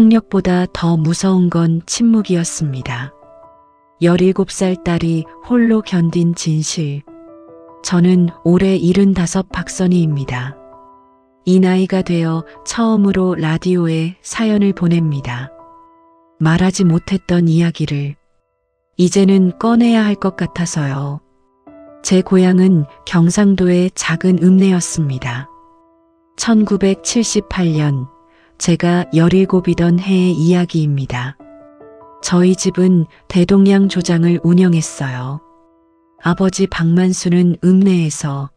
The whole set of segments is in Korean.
폭력보다 더 무서운 건 침묵이었습니다. 17살 딸이 홀로 견딘 진실. 저는 올해 75 박선희입니다. 이 나이가 되어 처음으로 라디오에 사연을 보냅니다. 말하지 못했던 이야기를 이제는 꺼내야 할 것 같아서요. 제 고향은 경상도의 작은 읍내였습니다. 1978년 제가 17이던 해의 이야기입니다. 저희 집은 대동양 조장을 운영했어요. 아버지 박만수는 읍내에서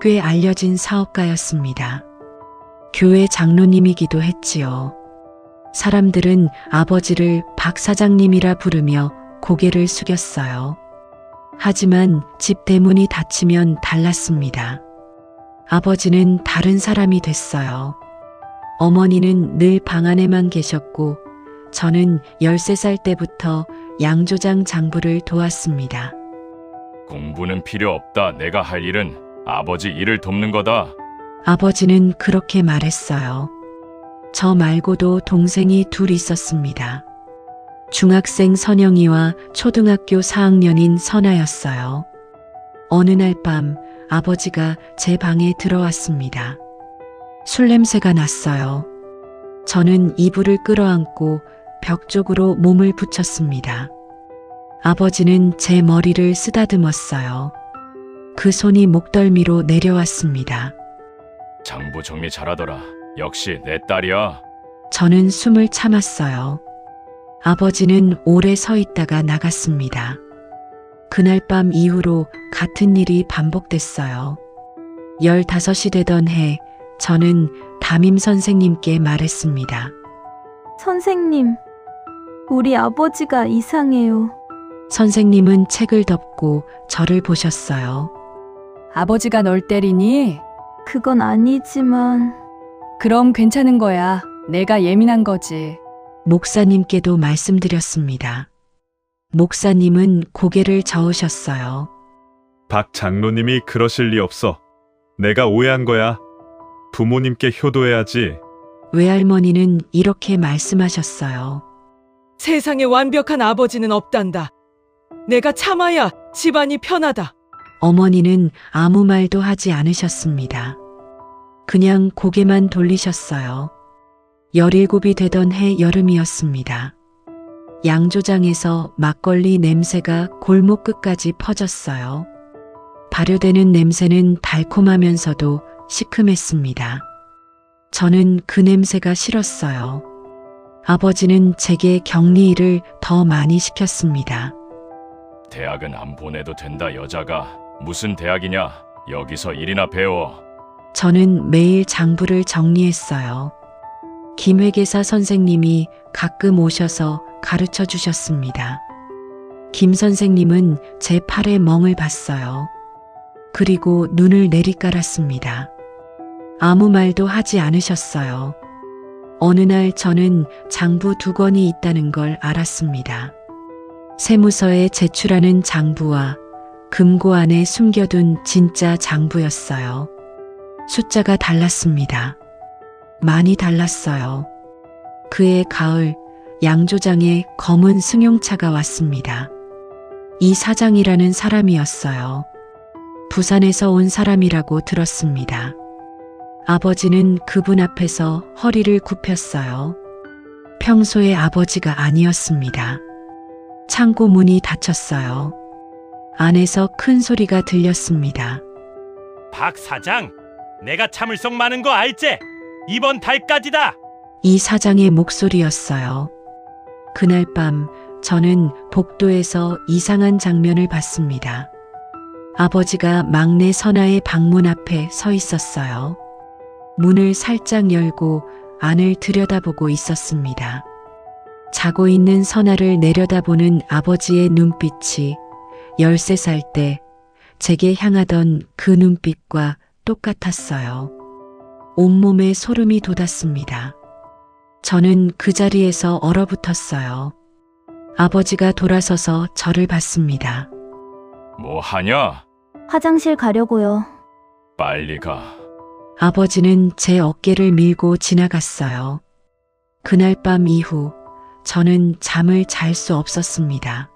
꽤 알려진 사업가였습니다. 교회 장로님이기도 했지요. 사람들은 아버지를 박 사장님이라 부르며 고개를 숙였어요. 하지만 집 대문이 닫히면 달랐습니다. 아버지는 다른 사람이 됐어요. 어머니는 늘 방 안에만 계셨고 저는 13살 때부터 양조장 장부를 도왔습니다. 공부는 필요 없다. 내가 할 일은 아버지 일을 돕는 거다. 아버지는 그렇게 말했어요. 저 말고도 동생이 둘 있었습니다. 중학생 선영이와 초등학교 4학년인 선아였어요. 어느 날 밤 아버지가 제 방에 들어왔습니다. 술 냄새가 났어요. 저는 이불을 끌어안고 벽 쪽으로 몸을 붙였습니다. 아버지는 제 머리를 쓰다듬었어요. 그 손이 목덜미로 내려왔습니다. 장부 정리 잘하더라. 역시 내 딸이야. 저는 숨을 참았어요. 아버지는 오래 서 있다가 나갔습니다. 그날 밤 이후로 같은 일이 반복됐어요. 15이 되던 해 저는 담임 선생님께 말했습니다. 선생님, 우리 아버지가 이상해요. 선생님은 책을 덮고 저를 보셨어요. 아버지가 널 때리니? 그건 아니지만 그럼 괜찮은 거야. 내가 예민한 거지. 목사님께도 말씀드렸습니다. 목사님은 고개를 저으셨어요. 박 장로님이 그러실 리 없어. 내가 오해한 거야. 부모님께 효도해야지. 외할머니는 이렇게 말씀하셨어요. 세상에 완벽한 아버지는 없단다. 내가 참아야 집안이 편하다. 어머니는 아무 말도 하지 않으셨습니다. 그냥 고개만 돌리셨어요. 17이 되던 해 여름이었습니다. 양조장에서 막걸리 냄새가 골목 끝까지 퍼졌어요. 발효되는 냄새는 달콤하면서도 시큼했습니다. 저는 그 냄새가 싫었어요. 아버지는 제게 격리 일을 더 많이 시켰습니다. 대학은 안 보내도 된다. 여자가 무슨 대학이냐. 여기서 일이나 배워. 저는 매일 장부를 정리했어요. 김회계사 선생님이 가끔 오셔서 가르쳐 주셨습니다. 김 선생님은 제 팔에 멍을 봤어요. 그리고 눈을 내리깔았습니다. 아무 말도 하지 않으셨어요. 어느 날 저는 장부 2권이 있다는 걸 알았습니다. 세무서에 제출하는 장부와 금고 안에 숨겨둔 진짜 장부였어요. 숫자가 달랐습니다. 많이 달랐어요. 그해 가을 양조장에 검은 승용차가 왔습니다. 이 사장이라는 사람이었어요. 부산에서 온 사람이라고 들었습니다. 아버지는 그분 앞에서 허리를 굽혔어요. 평소의 아버지가 아니었습니다. 창고 문이 닫혔어요. 안에서 큰 소리가 들렸습니다. 박 사장, 내가 참을성 많은 거 알지? 이번 달까지다. 이 사장의 목소리였어요. 그날 밤 저는 복도에서 이상한 장면을 봤습니다. 아버지가 막내 선아의 방문 앞에 서 있었어요. 문을 살짝 열고 안을 들여다보고 있었습니다. 자고 있는 선아를 내려다보는 아버지의 눈빛이 13살 때 제게 향하던 그 눈빛과 똑같았어요. 온몸에 소름이 돋았습니다. 저는 그 자리에서 얼어붙었어요. 아버지가 돌아서서 저를 봤습니다. 뭐 하냐? 화장실 가려고요. 빨리 가. 아버지는 제 어깨를 밀고 지나갔어요. 그날 밤 이후 저는 잠을 잘 수 없었습니다.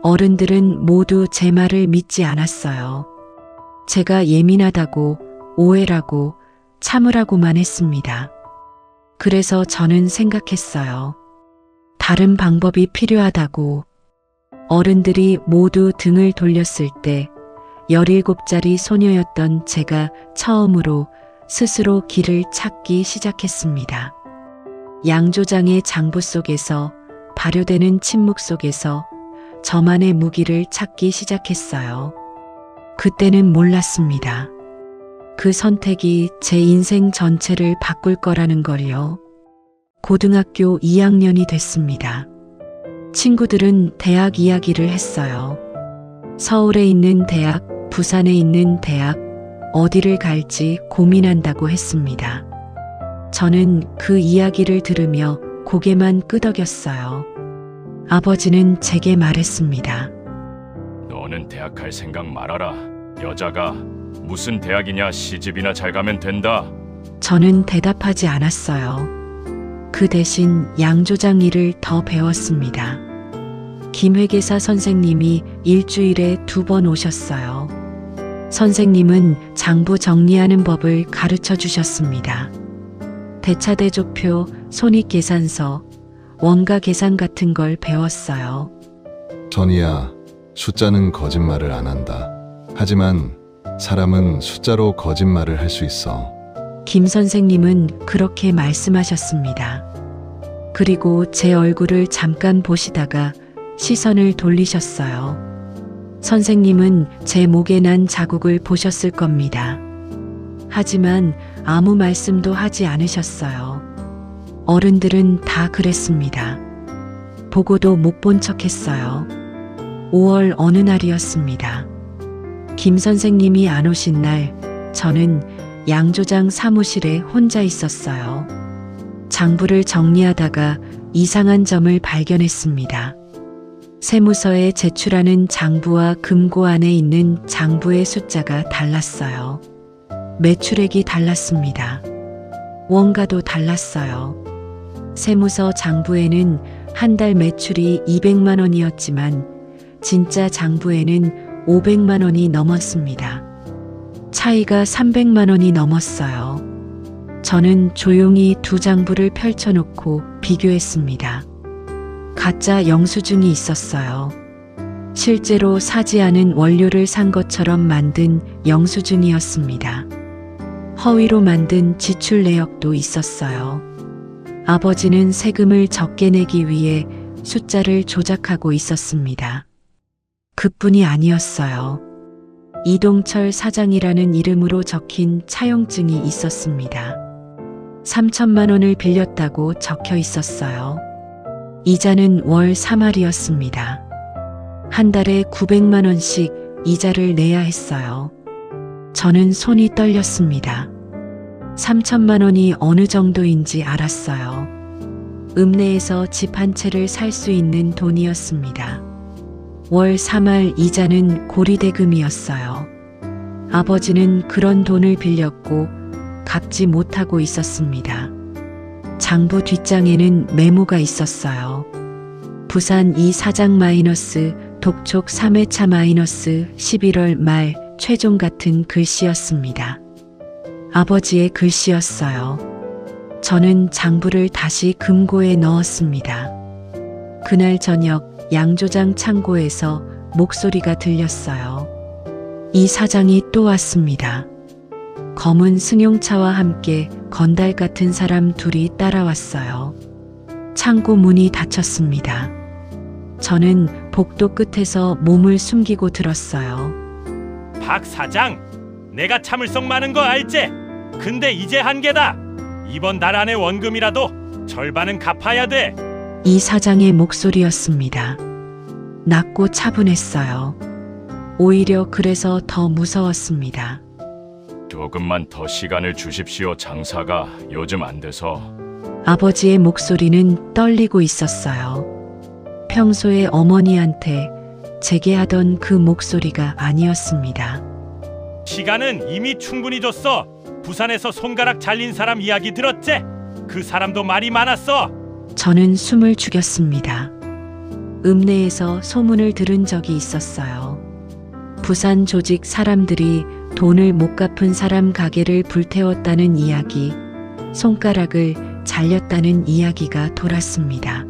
어른들은 모두 제 말을 믿지 않았어요. 제가 예민하다고, 오해라고, 참으라고만 했습니다. 그래서 저는 생각했어요. 다른 방법이 필요하다고. 어른들이 모두 등을 돌렸을 때 17살짜리 소녀였던 제가 처음으로 스스로 길을 찾기 시작했습니다. 양조장의 장부 속에서, 발효되는 침묵 속에서 저만의 무기를 찾기 시작했어요. 그때는 몰랐습니다. 그 선택이 제 인생 전체를 바꿀 거라는 걸요. 고등학교 2학년이 됐습니다. 친구들은 대학 이야기를 했어요. 서울에 있는 대학, 부산에 있는 대학, 어디를 갈지 고민한다고 했습니다. 저는 그 이야기를 들으며 고개만 끄덕였어요. 아버지는 제게 말했습니다. 너는 대학 갈 생각 말아라. 여자가 무슨 대학이냐, 시집이나 잘 가면 된다. 저는 대답하지 않았어요. 그 대신 양조장 일을 더 배웠습니다. 김회계사 선생님이 일주일에 2번 오셨어요. 선생님은 장부 정리하는 법을 가르쳐 주셨습니다. 대차대조표, 손익계산서, 원가 계산 같은 걸 배웠어요. 전이야, 숫자는 거짓말을 안 한다. 하지만 사람은 숫자로 거짓말을 할 수 있어. 김 선생님은 그렇게 말씀하셨습니다. 그리고 제 얼굴을 잠깐 보시다가 시선을 돌리셨어요. 선생님은 제 목에 난 자국을 보셨을 겁니다. 하지만 아무 말씀도 하지 않으셨어요. 어른들은 다 그랬습니다. 보고도 못 본 척했어요. 5월 어느 날이었습니다. 김 선생님이 안 오신 날, 저는 양조장 사무실에 혼자 있었어요. 장부를 정리하다가 이상한 점을 발견했습니다. 세무서에 제출하는 장부와 금고 안에 있는 장부의 숫자가 달랐어요. 매출액이 달랐습니다. 원가도 달랐어요. 세무서 장부에는 한 달 매출이 200만 원이었지만 진짜 장부에는 500만 원이 넘었습니다. 차이가 300만 원이 넘었어요. 저는 조용히 두 장부를 펼쳐놓고 비교했습니다. 가짜 영수증이 있었어요. 실제로 사지 않은 원료를 산 것처럼 만든 영수증이었습니다. 허위로 만든 지출 내역도 있었어요. 아버지는 세금을 적게 내기 위해 숫자를 조작하고 있었습니다. 그뿐이 아니었어요. 이동철 사장이라는 이름으로 적힌 차용증이 있었습니다. 3천만 원을 빌렸다고 적혀 있었어요. 이자는 월 3할이었습니다. 한 달에 900만 원씩 이자를 내야 했어요. 저는 손이 떨렸습니다. 3천만 원이 어느 정도인지 알았어요. 읍내에서 집 한 채를 살 수 있는 돈이었습니다. 월 3할 이자는 고리대금이었어요. 아버지는 그런 돈을 빌렸고 갚지 못하고 있었습니다. 장부 뒷장에는 메모가 있었어요. 부산 2 사장 마이너스, 독촉 3회차 마이너스, 11월 말 최종 같은 글씨였습니다. 아버지의 글씨였어요. 저는 장부를 다시 금고에 넣었습니다. 그날 저녁 양조장 창고에서 목소리가 들렸어요. 이 사장이 또 왔습니다. 검은 승용차와 함께 건달 같은 사람 둘이 따라왔어요. 창고 문이 닫혔습니다. 저는 복도 끝에서 몸을 숨기고 들었어요. 박 사장, 내가 참을성 많은 거 알지? 근데 이제 한계다. 이번 달 안에 원금이라도 절반은 갚아야 돼. 이 사장의 목소리였습니다. 낮고 차분했어요. 오히려 그래서 더 무서웠습니다. 조금만 더 시간을 주십시오. 장사가 요즘 안 돼서. 아버지의 목소리는 떨리고 있었어요. 평소에 어머니한테 제게 하던 그 목소리가 아니었습니다. 시간은 이미 충분히 줬어. 부산에서 손가락 잘린 사람 이야기 들었지? 그 사람도 말이 많았어. 저는 숨을 죽였습니다. 읍내에서 소문을 들은 적이 있었어요. 부산 조직 사람들이 돈을 못 갚은 사람 가게를 불태웠다는 이야기, 손가락을 잘렸다는 이야기가 돌았습니다.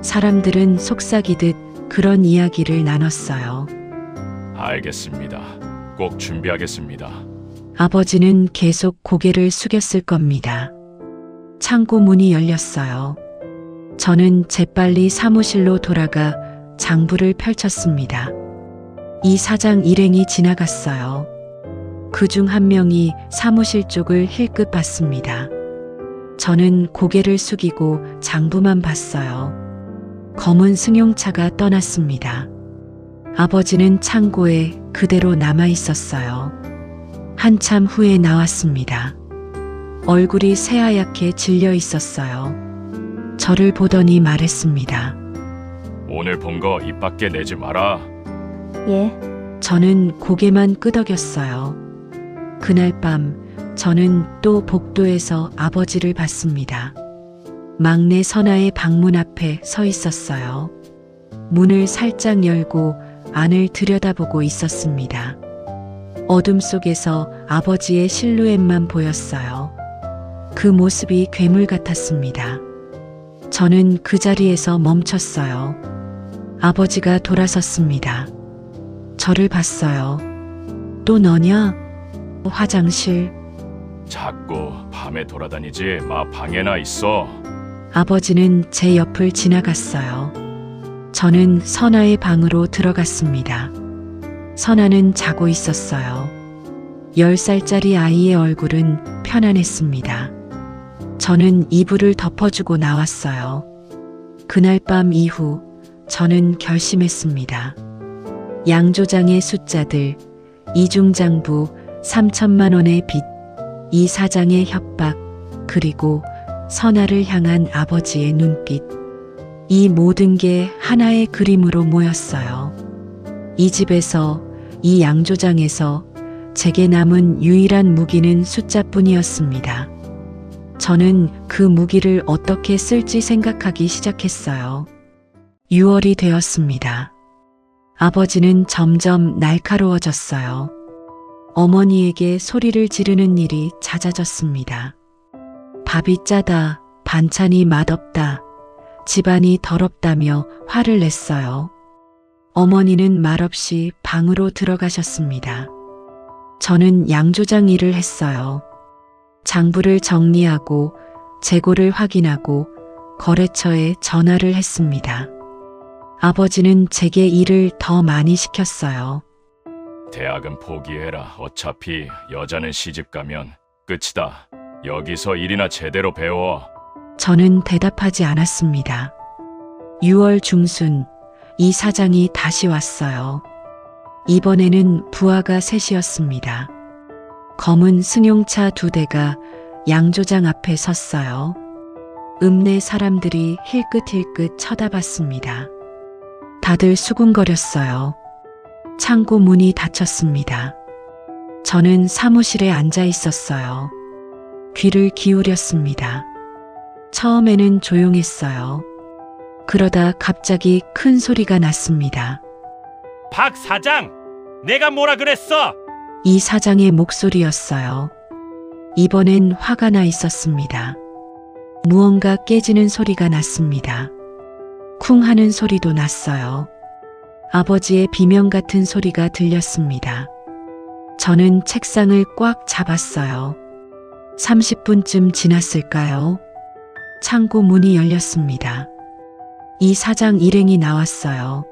사람들은 속삭이듯 그런 이야기를 나눴어요. 알겠습니다. 꼭 준비하겠습니다. 아버지는 계속 고개를 숙였을 겁니다. 창고 문이 열렸어요. 저는 재빨리 사무실로 돌아가 장부를 펼쳤습니다. 이 사장 일행이 지나갔어요. 그중 한 명이 사무실 쪽을 힐끗 봤습니다. 저는 고개를 숙이고 장부만 봤어요. 검은 승용차가 떠났습니다. 아버지는 창고에 그대로 남아 있었어요. 한참 후에 나왔습니다. 얼굴이 새하얗게 질려 있었어요. 저를 보더니 말했습니다. 오늘 본 거 입 밖에 내지 마라. 예. 저는 고개만 끄덕였어요. 그날 밤 저는 또 복도에서 아버지를 봤습니다. 막내 선아의 방문 앞에 서 있었어요. 문을 살짝 열고 안을 들여다보고 있었습니다. 어둠 속에서 아버지의 실루엣만 보였어요. 그 모습이 괴물 같았습니다. 저는 그 자리에서 멈췄어요. 아버지가 돌아섰습니다. 저를 봤어요. 또 너냐? 화장실. 자꾸 밤에 돌아다니지 마. 방에나 있어. 아버지는 제 옆을 지나갔어요. 저는 선아의 방으로 들어갔습니다. 선아는 자고 있었어요. 10살짜리 아이의 얼굴은 편안했습니다. 저는 이불을 덮어주고 나왔어요. 그날 밤 이후 저는 결심했습니다. 양조장의 숫자들, 이중장부 3천만 원의 빚, 이 사장의 협박, 그리고 선아를 향한 아버지의 눈빛. 이 모든 게 하나의 그림으로 모였어요. 이 집에서, 이 양조장에서 제게 남은 유일한 무기는 숫자뿐이었습니다. 저는 그 무기를 어떻게 쓸지 생각하기 시작했어요. 6월이 되었습니다. 아버지는 점점 날카로워졌어요. 어머니에게 소리를 지르는 일이 잦아졌습니다. 밥이 짜다, 반찬이 맛없다, 집안이 더럽다며 화를 냈어요. 어머니는 말없이 방으로 들어가셨습니다. 저는 양조장 일을 했어요. 장부를 정리하고 재고를 확인하고 거래처에 전화를 했습니다. 아버지는 제게 일을 더 많이 시켰어요. 대학은 포기해라. 어차피 여자는 시집 가면 끝이다. 여기서 일이나 제대로 배워. 저는 대답하지 않았습니다. 6월 중순, 이 사장이 다시 왔어요. 이번에는 부하가 셋이었습니다. 검은 승용차 2대가 양조장 앞에 섰어요. 읍내 사람들이 힐끗힐끗 쳐다봤습니다. 다들 수군거렸어요. 창고 문이 닫혔습니다. 저는 사무실에 앉아 있었어요. 귀를 기울였습니다. 처음에는 조용했어요. 그러다 갑자기 큰 소리가 났습니다. 박 사장, 내가 뭐라 그랬어? 이 사장의 목소리였어요. 이번엔 화가 나 있었습니다. 무언가 깨지는 소리가 났습니다. 쿵 하는 소리도 났어요. 아버지의 비명 같은 소리가 들렸습니다. 저는 책상을 꽉 잡았어요. 30분쯤 지났을까요? 창고 문이 열렸습니다. 이 사장 일행이 나왔어요.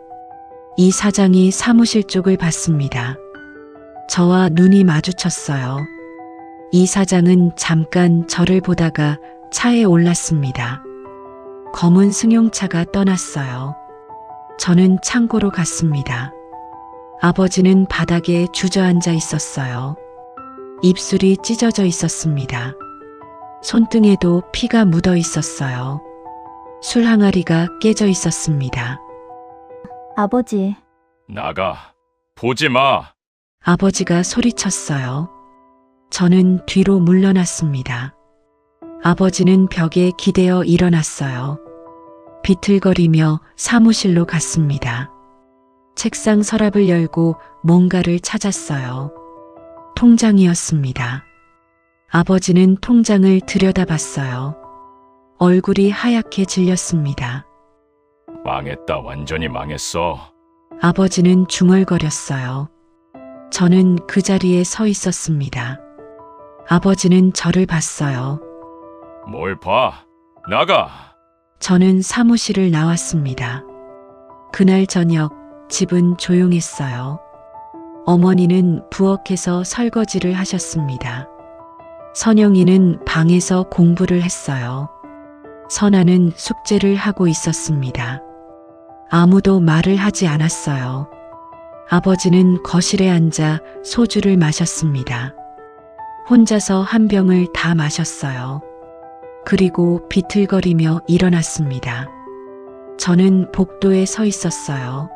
이 사장이 사무실 쪽을 봤습니다. 저와 눈이 마주쳤어요. 이 사장은 잠깐 저를 보다가 차에 올랐습니다. 검은 승용차가 떠났어요. 저는 창고로 갔습니다. 아버지는 바닥에 주저앉아 있었어요. 입술이 찢어져 있었습니다. 손등에도 피가 묻어 있었어요. 술 항아리가 깨져 있었습니다. 아버지, 나가. 보지 마. 아버지가 소리쳤어요. 저는 뒤로 물러났습니다. 아버지는 벽에 기대어 일어났어요. 비틀거리며 사무실로 갔습니다. 책상 서랍을 열고 뭔가를 찾았어요. 통장이었습니다. 아버지는 통장을 들여다봤어요. 얼굴이 하얗게 질렸습니다. 망했다. 완전히 망했어. 아버지는 중얼거렸어요. 저는 그 자리에 서 있었습니다. 아버지는 저를 봤어요. 뭘 봐? 나가. 저는 사무실을 나왔습니다. 그날 저녁 집은 조용했어요. 어머니는 부엌에서 설거지를 하셨습니다. 선영이는 방에서 공부를 했어요. 선아는 숙제를 하고 있었습니다. 아무도 말을 하지 않았어요. 아버지는 거실에 앉아 소주를 마셨습니다. 혼자서 한 병을 다 마셨어요. 그리고 비틀거리며 일어났습니다. 저는 복도에 서 있었어요.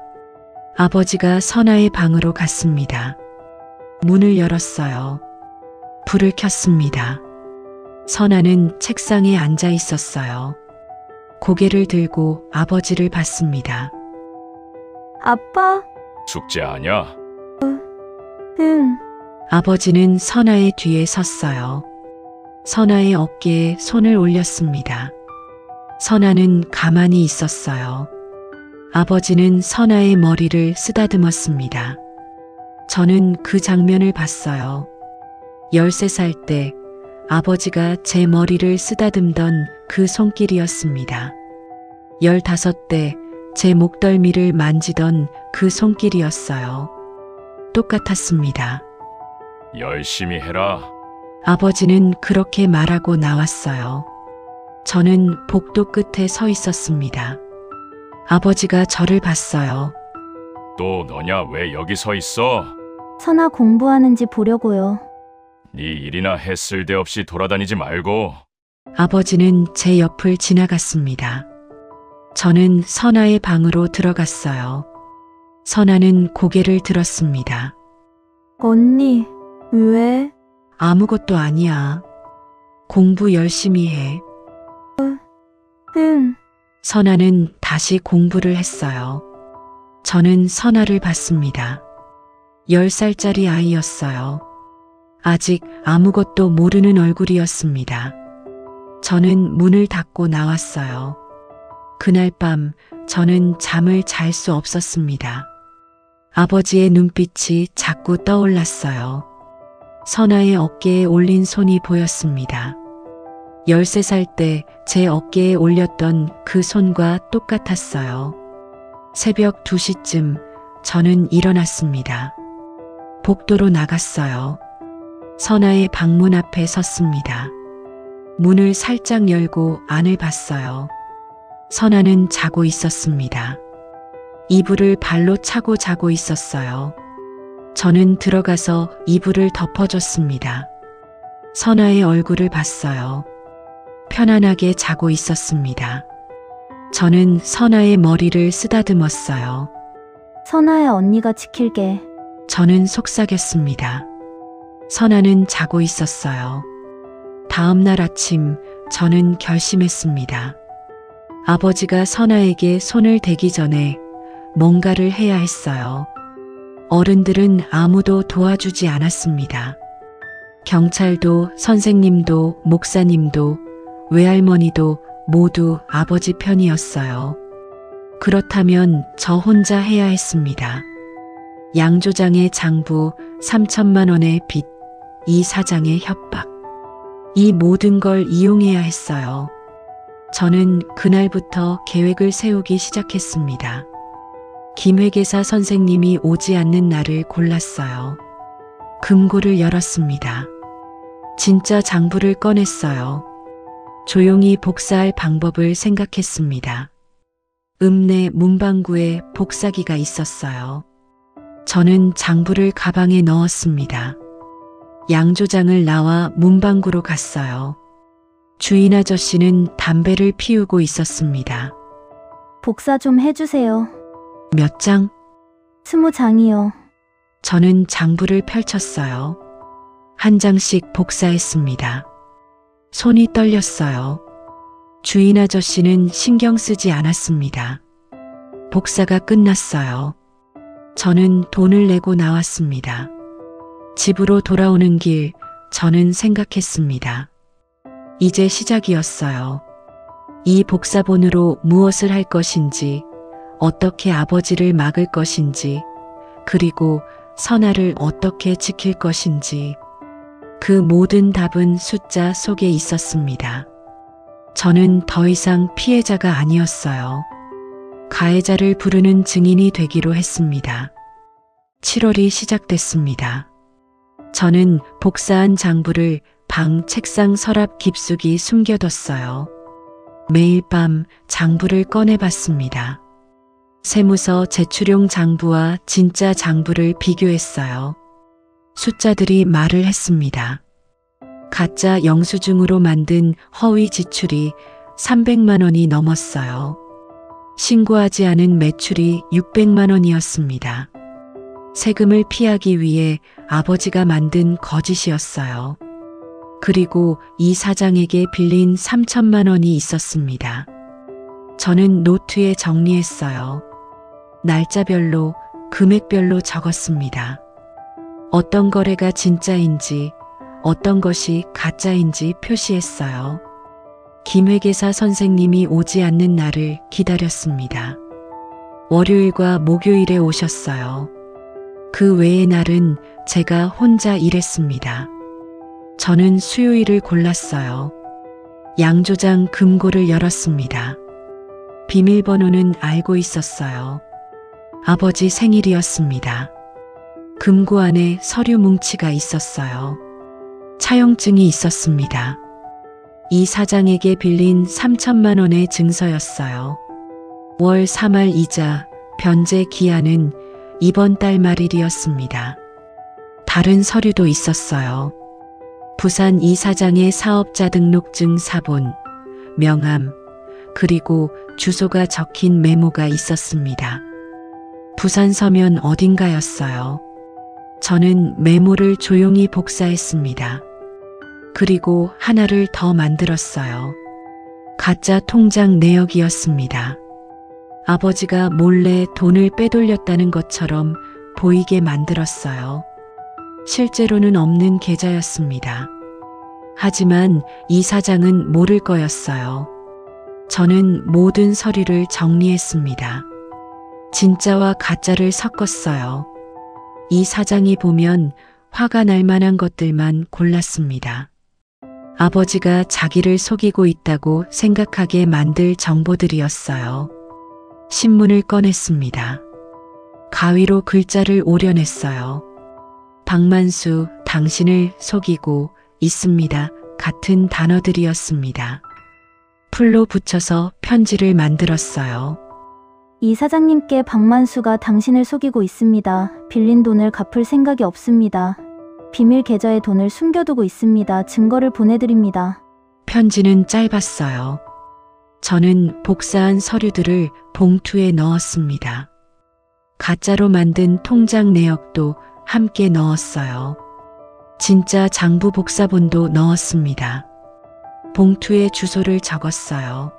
아버지가 선아의 방으로 갔습니다. 문을 열었어요. 불을 켰습니다. 선아는 책상에 앉아 있었어요. 고개를 들고 아버지를 봤습니다. 아빠? 숙제 아냐? 응. 아버지는 선아의 뒤에 섰어요. 선아의 어깨에 손을 올렸습니다. 선아는 가만히 있었어요. 아버지는 선아의 머리를 쓰다듬었습니다. 저는 그 장면을 봤어요. 13살 때 아버지가 제 머리를 쓰다듬던 그 손길이었습니다. 15대 제 목덜미를 만지던 그 손길이었어요. 똑같았습니다. 열심히 해라. 아버지는 그렇게 말하고 나왔어요. 저는 복도 끝에 서 있었습니다. 아버지가 저를 봤어요. 또 너냐? 왜 여기 서 있어? 선아 공부하는지 보려고요. 네 일이나 해 쓸데없이 돌아다니지 말고. 아버지는 제 옆을 지나갔습니다. 저는 선아의 방으로 들어갔어요. 선아는 고개를 들었습니다. 언니, 왜? 아무것도 아니야. 공부 열심히 해. 응. 선아는 다시 공부를 했어요. 저는 선아를 봤습니다. 10살짜리 아이였어요. 아직 아무것도 모르는 얼굴이었습니다. 저는 문을 닫고 나왔어요. 그날 밤 저는 잠을 잘 수 없었습니다. 아버지의 눈빛이 자꾸 떠올랐어요. 선아의 어깨에 올린 손이 보였습니다. 13살 때 제 어깨에 올렸던 그 손과 똑같았어요. 새벽 2시쯤 저는 일어났습니다. 복도로 나갔어요. 선아의 방문 앞에 섰습니다. 문을 살짝 열고 안을 봤어요. 선아는 자고 있었습니다. 이불을 발로 차고 자고 있었어요. 저는 들어가서 이불을 덮어줬습니다. 선아의 얼굴을 봤어요. 편안하게 자고 있었습니다. 저는 선아의 머리를 쓰다듬었어요. 선아야, 언니가 지킬게. 저는 속삭였습니다. 선아는 자고 있었어요. 다음 날 아침 저는 결심했습니다. 아버지가 선아에게 손을 대기 전에 뭔가를 해야 했어요. 어른들은 아무도 도와주지 않았습니다. 경찰도, 선생님도, 목사님도, 외할머니도 모두 아버지 편이었어요. 그렇다면 저 혼자 해야 했습니다. 양조장의 장부, 3천만 원의 빚, 이 사장의 협박. 이 모든 걸 이용해야 했어요. 저는 그날부터 계획을 세우기 시작했습니다. 김회계사 선생님이 오지 않는 날을 골랐어요. 금고를 열었습니다. 진짜 장부를 꺼냈어요. 조용히 복사할 방법을 생각했습니다. 읍내 문방구에 복사기가 있었어요. 저는 장부를 가방에 넣었습니다. 양조장을 나와 문방구로 갔어요. 주인 아저씨는 담배를 피우고 있었습니다. 복사 좀 해주세요. 몇 장? 20장이요. 저는 장부를 펼쳤어요. 한 장씩 복사했습니다. 손이 떨렸어요. 주인 아저씨는 신경 쓰지 않았습니다. 복사가 끝났어요. 저는 돈을 내고 나왔습니다. 집으로 돌아오는 길 저는 생각했습니다. 이제 시작이었어요. 이 복사본으로 무엇을 할 것인지, 어떻게 아버지를 막을 것인지, 그리고 선아를 어떻게 지킬 것인지, 그 모든 답은 숫자 속에 있었습니다. 저는 더 이상 피해자가 아니었어요. 가해자를 부르는 증인이 되기로 했습니다. 7월이 시작됐습니다. 저는 복사한 장부를 방 책상 서랍 깊숙이 숨겨뒀어요. 매일 밤 장부를 꺼내봤습니다. 세무서 제출용 장부와 진짜 장부를 비교했어요. 숫자들이 말을 했습니다. 가짜 영수증으로 만든 허위 지출이 300만 원이 넘었어요. 신고하지 않은 매출이 600만 원이었습니다. 세금을 피하기 위해 아버지가 만든 거짓이었어요. 그리고 이 사장에게 빌린 3천만 원이 있었습니다. 저는 노트에 정리했어요. 날짜별로, 금액별로 적었습니다. 어떤 거래가 진짜인지, 어떤 것이 가짜인지 표시했어요. 김회계사 선생님이 오지 않는 날을 기다렸습니다. 월요일과 목요일에 오셨어요. 그 외의 날은 제가 혼자 일했습니다. 저는 수요일을 골랐어요. 양조장 금고를 열었습니다. 비밀번호는 알고 있었어요. 아버지 생일이었습니다. 금고 안에 서류 뭉치가 있었어요. 차용증이 있었습니다. 이 사장에게 빌린 3천만 원의 증서였어요. 월 3할 이자, 변제 기한은 이번 달 말일이었습니다. 다른 서류도 있었어요. 부산 이 사장의 사업자 등록증 사본, 명함, 그리고 주소가 적힌 메모가 있었습니다. 부산 서면 어딘가였어요. 저는 메모를 조용히 복사했습니다. 그리고 하나를 더 만들었어요. 가짜 통장 내역이었습니다. 아버지가 몰래 돈을 빼돌렸다는 것처럼 보이게 만들었어요. 실제로는 없는 계좌였습니다. 하지만 이 사장은 모를 거였어요. 저는 모든 서류를 정리했습니다. 진짜와 가짜를 섞었어요. 이 사장이 보면 화가 날 만한 것들만 골랐습니다. 아버지가 자기를 속이고 있다고 생각하게 만들 정보들이었어요. 신문을 꺼냈습니다. 가위로 글자를 오려냈어요. 박만수, 당신을 속이고 있습니다. 같은 단어들이었습니다. 풀로 붙여서 편지를 만들었어요. 이 사장님께 박만수가 당신을 속이고 있습니다. 빌린 돈을 갚을 생각이 없습니다. 비밀 계좌에 돈을 숨겨두고 있습니다. 증거를 보내드립니다. 편지는 짧았어요. 저는 복사한 서류들을 봉투에 넣었습니다. 가짜로 만든 통장 내역도 함께 넣었어요. 진짜 장부 복사본도 넣었습니다. 봉투에 주소를 적었어요.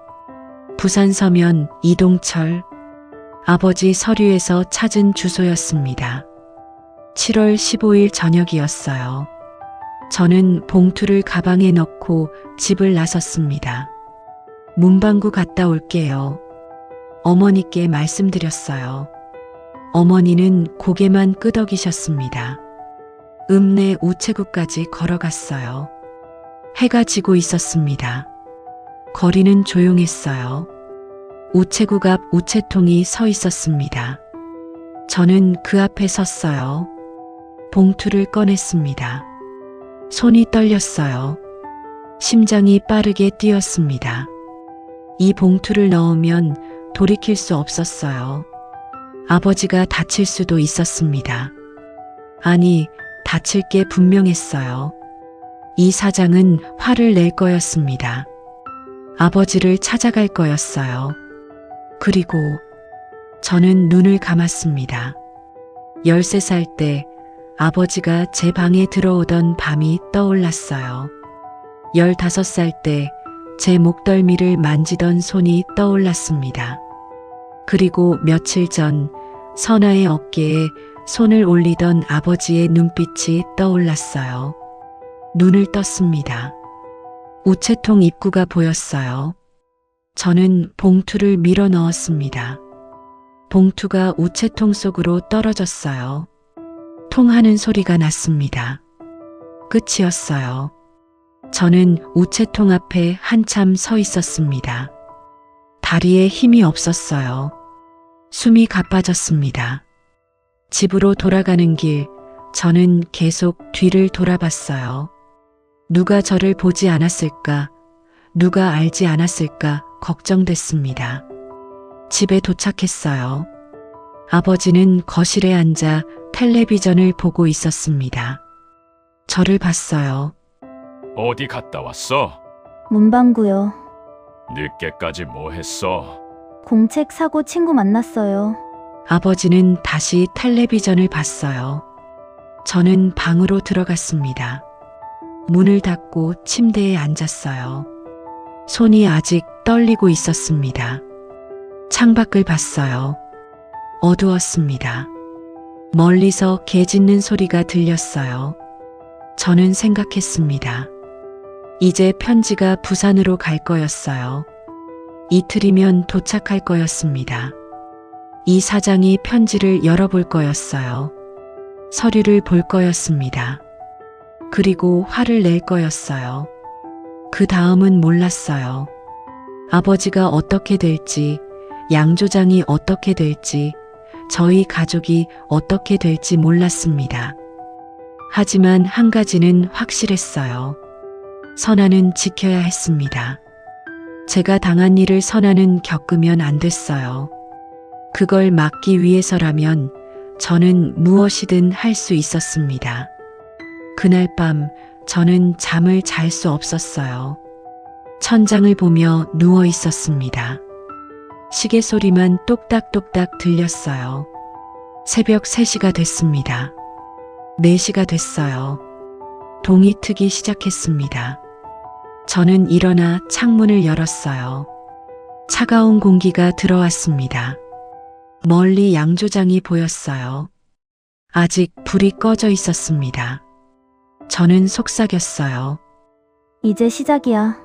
부산 서면 이동철. 아버지 서류에서 찾은 주소였습니다. 7월 15일 저녁이었어요. 저는 봉투를 가방에 넣고 집을 나섰습니다. 문방구 갔다 올게요. 어머니께 말씀드렸어요. 어머니는 고개만 끄덕이셨습니다. 읍내 우체국까지 걸어갔어요. 해가 지고 있었습니다. 거리는 조용했어요. 우체국 앞 우체통이 서 있었습니다. 저는 그 앞에 섰어요. 봉투를 꺼냈습니다. 손이 떨렸어요. 심장이 빠르게 뛰었습니다. 이 봉투를 넣으면 돌이킬 수 없었어요. 아버지가 다칠 수도 있었습니다. 아니, 다칠 게 분명했어요. 이 사장은 화를 낼 거였습니다. 아버지를 찾아갈 거였어요. 그리고 저는 눈을 감았습니다. 13살 때 아버지가 제 방에 들어오던 밤이 떠올랐어요. 15살 때 제 목덜미를 만지던 손이 떠올랐습니다. 그리고 며칠 전 선아의 어깨에 손을 올리던 아버지의 눈빛이 떠올랐어요. 눈을 떴습니다. 우체통 입구가 보였어요. 저는 봉투를 밀어 넣었습니다. 봉투가 우체통 속으로 떨어졌어요. 통하는 소리가 났습니다. 끝이었어요. 저는 우체통 앞에 한참 서 있었습니다. 다리에 힘이 없었어요. 숨이 가빠졌습니다. 집으로 돌아가는 길, 저는 계속 뒤를 돌아봤어요. 누가 저를 보지 않았을까? 누가 알지 않았을까? 걱정됐습니다. 집에 도착했어요. 아버지는 거실에 앉아 텔레비전을 보고 있었습니다. 저를 봤어요. 어디 갔다 왔어? 문방구요. 늦게까지 뭐 했어? 공책 사고 친구 만났어요. 아버지는 다시 텔레비전을 봤어요. 저는 방으로 들어갔습니다. 문을 닫고 침대에 앉았어요. 손이 아직 떨리고 있었습니다. 창밖을 봤어요. 어두웠습니다. 멀리서 개 짖는 소리가 들렸어요. 저는 생각했습니다. 이제 편지가 부산으로 갈 거였어요. 이틀이면 도착할 거였습니다. 이 사장이 편지를 열어볼 거였어요. 서류를 볼 거였습니다. 그리고 화를 낼 거였어요. 그 다음은 몰랐어요. 아버지가 어떻게 될지, 양 조장이 어떻게 될지, 저희 가족이 어떻게 될지 몰랐습니다. 하지만 한 가지는 확실했어요. 선아는 지켜야 했습니다. 제가 당한 일을 선아는 겪으면 안 됐어요. 그걸 막기 위해서라면 저는 무엇이든 할 수 있었습니다. 그날 밤 저는 잠을 잘 수 없었어요. 천장을 보며 누워 있었습니다. 시계 소리만 똑딱똑딱 들렸어요. 새벽 3시가 됐습니다. 4시가 됐어요. 동이 트기 시작했습니다. 저는 일어나 창문을 열었어요. 차가운 공기가 들어왔습니다. 멀리 양조장이 보였어요. 아직 불이 꺼져 있었습니다. 저는 속삭였어요. 이제 시작이야.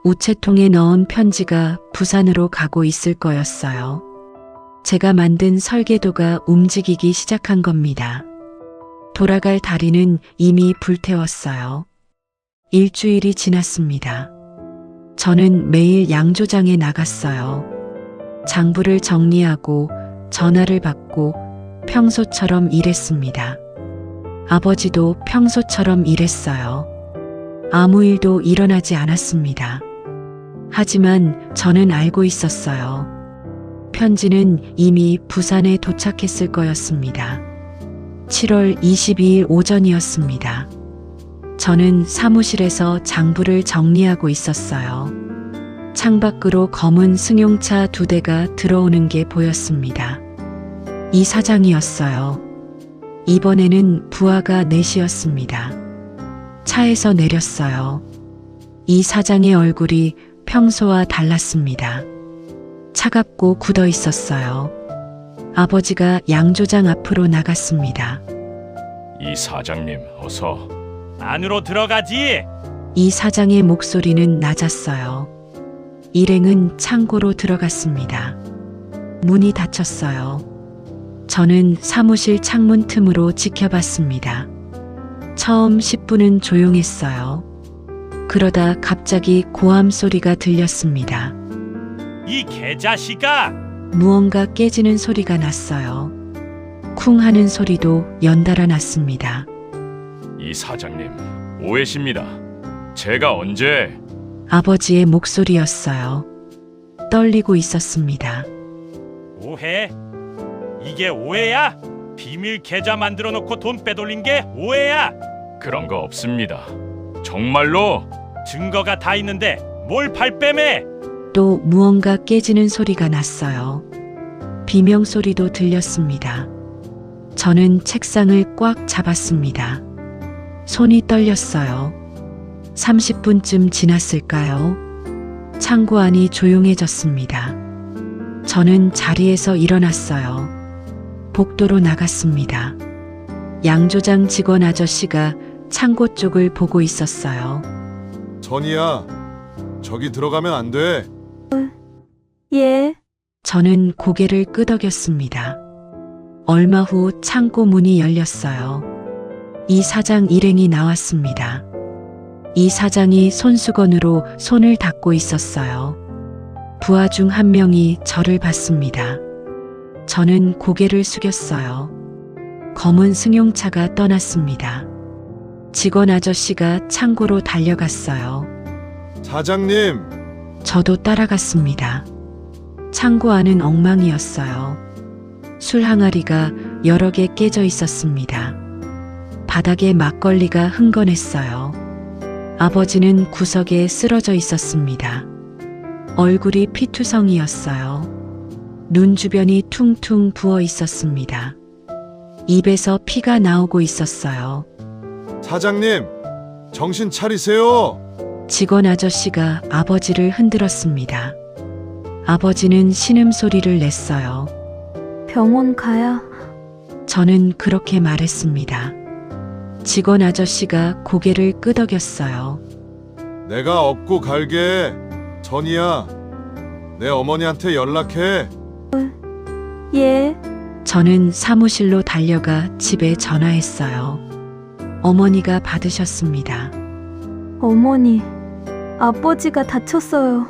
우체통에 넣은 편지가 부산으로 가고 있을 거였어요. 제가 만든 설계도가 움직이기 시작한 겁니다. 돌아갈 다리는 이미 불태웠어요. 일주일이 지났습니다. 저는 매일 양조장에 나갔어요. 장부를 정리하고 전화를 받고 평소처럼 일했습니다. 아버지도 평소처럼 일했어요. 아무 일도 일어나지 않았습니다. 하지만 저는 알고 있었어요. 편지는 이미 부산에 도착했을 거였습니다. 7월 22일 오전이었습니다. 저는 사무실에서 장부를 정리하고 있었어요. 창밖으로 검은 승용차 2대가 들어오는 게 보였습니다. 이 사장이었어요. 이번에는 부하가 넷이었습니다. 차에서 내렸어요. 이 사장의 얼굴이 평소와 달랐습니다. 차갑고 굳어 있었어요. 아버지가 양조장 앞으로 나갔습니다. 이 사장님, 어서. 안으로 들어가지. 이 사장의 목소리는 낮았어요. 일행은 창고로 들어갔습니다. 문이 닫혔어요. 저는 사무실 창문 틈으로 지켜봤습니다. 처음 10분은 조용했어요. 그러다 갑자기 고함 소리가 들렸습니다. 이 개자식아! 무언가 깨지는 소리가 났어요. 쿵 하는 소리도 연달아 났습니다. 이 사장님, 오해십니다. 제가 언제... 아버지의 목소리였어요. 떨리고 있었습니다. 오해? 이게 오해야? 비밀 계좌 만들어 놓고 돈 빼돌린 게 오해야? 그런 거 없습니다. 정말로... 증거가 다 있는데 뭘 발뺌해? 또 무언가 깨지는 소리가 났어요. 비명 소리도 들렸습니다. 저는 책상을 꽉 잡았습니다. 손이 떨렸어요. 30분쯤 지났을까요? 창고 안이 조용해졌습니다. 저는 자리에서 일어났어요. 복도로 나갔습니다. 양조장 직원 아저씨가 창고 쪽을 보고 있었어요. 전이야, 저기 들어가면 안 돼. 예. 저는 고개를 끄덕였습니다. 얼마 후 창고 문이 열렸어요. 이 사장 일행이 나왔습니다. 이 사장이 손수건으로 손을 닦고 있었어요. 부하 중 한 명이 저를 봤습니다. 저는 고개를 숙였어요. 검은 승용차가 떠났습니다. 직원 아저씨가 창고로 달려갔어요. 사장님, 저도 따라갔습니다. 창고 안은 엉망이었어요. 술 항아리가 여러 개 깨져 있었습니다. 바닥에 막걸리가 흥건했어요. 아버지는 구석에 쓰러져 있었습니다. 얼굴이 피투성이었어요. 눈 주변이 퉁퉁 부어 있었습니다. 입에서 피가 나오고 있었어요. 사장님, 정신 차리세요. 직원 아저씨가 아버지를 흔들었습니다. 아버지는 신음소리를 냈어요. 병원 가야. 저는 그렇게 말했습니다. 직원 아저씨가 고개를 끄덕였어요. 내가 업고 갈게. 전이야, 내 어머니한테 연락해. 예. 저는 사무실로 달려가 집에 전화했어요. 어머니가 받으셨습니다. 어머니, 아버지가 다쳤어요.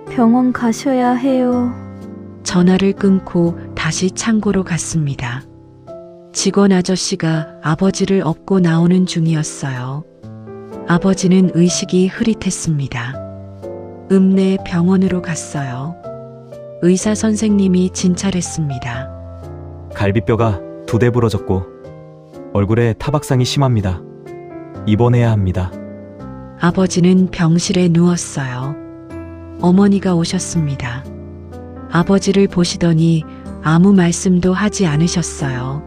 병원 가셔야 해요. 전화를 끊고 다시 창고로 갔습니다. 직원 아저씨가 아버지를 업고 나오는 중이었어요. 아버지는 의식이 흐릿했습니다. 읍내 병원으로 갔어요. 의사 선생님이 진찰했습니다. 갈비뼈가 2대 부러졌고 얼굴에 타박상이 심합니다. 입원해야 합니다. 아버지는 병실에 누웠어요. 어머니가 오셨습니다. 아버지를 보시더니 아무 말씀도 하지 않으셨어요.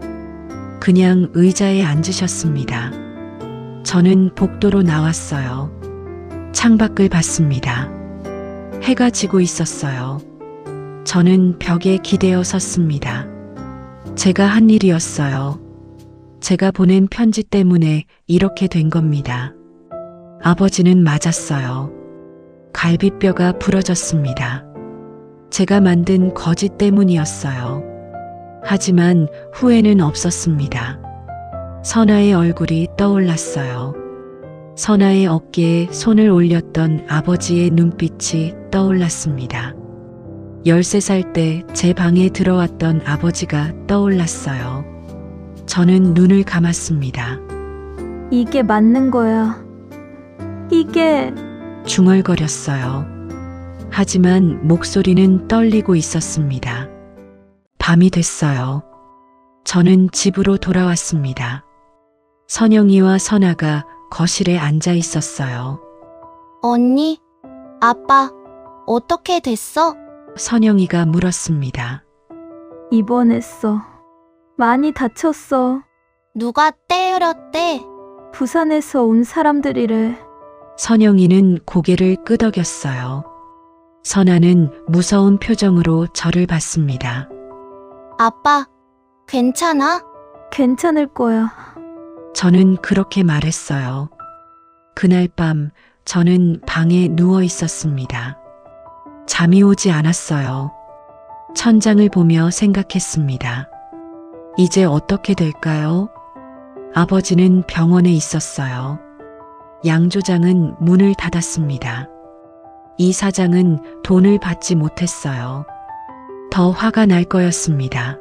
그냥 의자에 앉으셨습니다. 저는 복도로 나왔어요. 창밖을 봤습니다. 해가 지고 있었어요. 저는 벽에 기대어 섰습니다. 제가 한 일이었어요. 제가 보낸 편지 때문에 이렇게 된 겁니다. 아버지는 맞았어요. 갈비뼈가 부러졌습니다. 제가 만든 거짓 때문이었어요. 하지만 후회는 없었습니다. 선아의 얼굴이 떠올랐어요. 선아의 어깨에 손을 올렸던 아버지의 눈빛이 떠올랐습니다. 13살 때 제 방에 들어왔던 아버지가 떠올랐어요. 저는 눈을 감았습니다. 이게 맞는 거야. 이게. 중얼거렸어요. 하지만 목소리는 떨리고 있었습니다. 밤이 됐어요. 저는 집으로 돌아왔습니다. 선영이와 선아가 거실에 앉아 있었어요. 언니, 아빠, 어떻게 됐어? 선영이가 물었습니다. 입원했어. 많이 다쳤어. 누가 때렸대? 부산에서 온 사람들이래. 선영이는 고개를 끄덕였어요. 선아는 무서운 표정으로 저를 봤습니다. 아빠, 괜찮아? 괜찮을 거야. 저는 그렇게 말했어요. 그날 밤 저는 방에 누워 있었습니다. 잠이 오지 않았어요. 천장을 보며 생각했습니다. 이제 어떻게 될까요? 아버지는 병원에 있었어요. 양조장은 문을 닫았습니다. 이 사장은 돈을 받지 못했어요. 더 화가 날 거였습니다.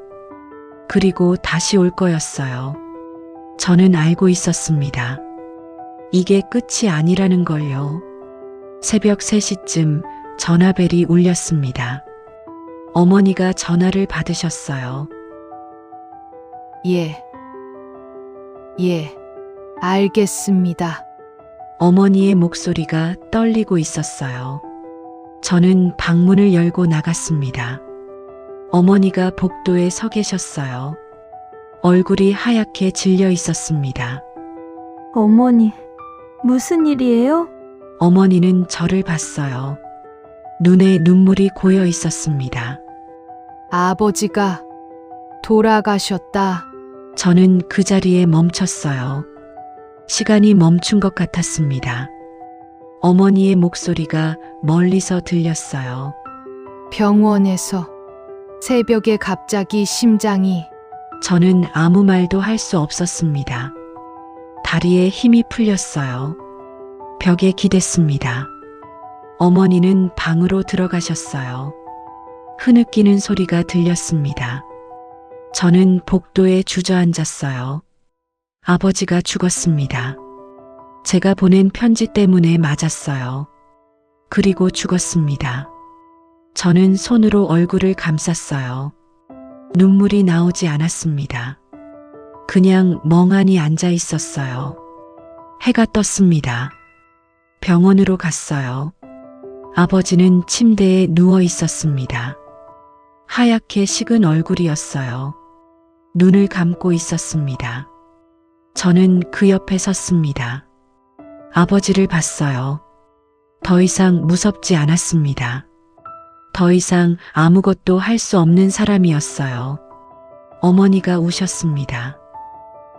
그리고 다시 올 거였어요. 저는 알고 있었습니다. 이게 끝이 아니라는 걸요. 새벽 3시쯤 전화벨이 울렸습니다. 어머니가 전화를 받으셨어요. 예, 알겠습니다. 어머니의 목소리가 떨리고 있었어요. 저는 방문을 열고 나갔습니다. 어머니가 복도에 서 계셨어요. 얼굴이 하얗게 질려 있었습니다. 어머니, 무슨 일이에요? 어머니는 저를 봤어요. 눈에 눈물이 고여 있었습니다. 아버지가 돌아가셨다. 저는 그 자리에 멈췄어요. 시간이 멈춘 것 같았습니다. 어머니의 목소리가 멀리서 들렸어요. 병원에서 새벽에 갑자기 심장이. 저는 아무 말도 할 수 없었습니다. 다리에 힘이 풀렸어요. 벽에 기댔습니다. 어머니는 방으로 들어가셨어요. 흐느끼는 소리가 들렸습니다. 저는 복도에 주저앉았어요. 아버지가 죽었습니다. 제가 보낸 편지 때문에 맞았어요. 그리고 죽었습니다. 저는 손으로 얼굴을 감쌌어요. 눈물이 나오지 않았습니다. 그냥 멍하니 앉아 있었어요. 해가 떴습니다. 병원으로 갔어요. 아버지는 침대에 누워 있었습니다. 하얗게 식은 얼굴이었어요. 눈을 감고 있었습니다. 저는 그 옆에 섰습니다. 아버지를 봤어요. 더 이상 무섭지 않았습니다. 더 이상 아무것도 할 수 없는 사람이었어요. 어머니가 우셨습니다.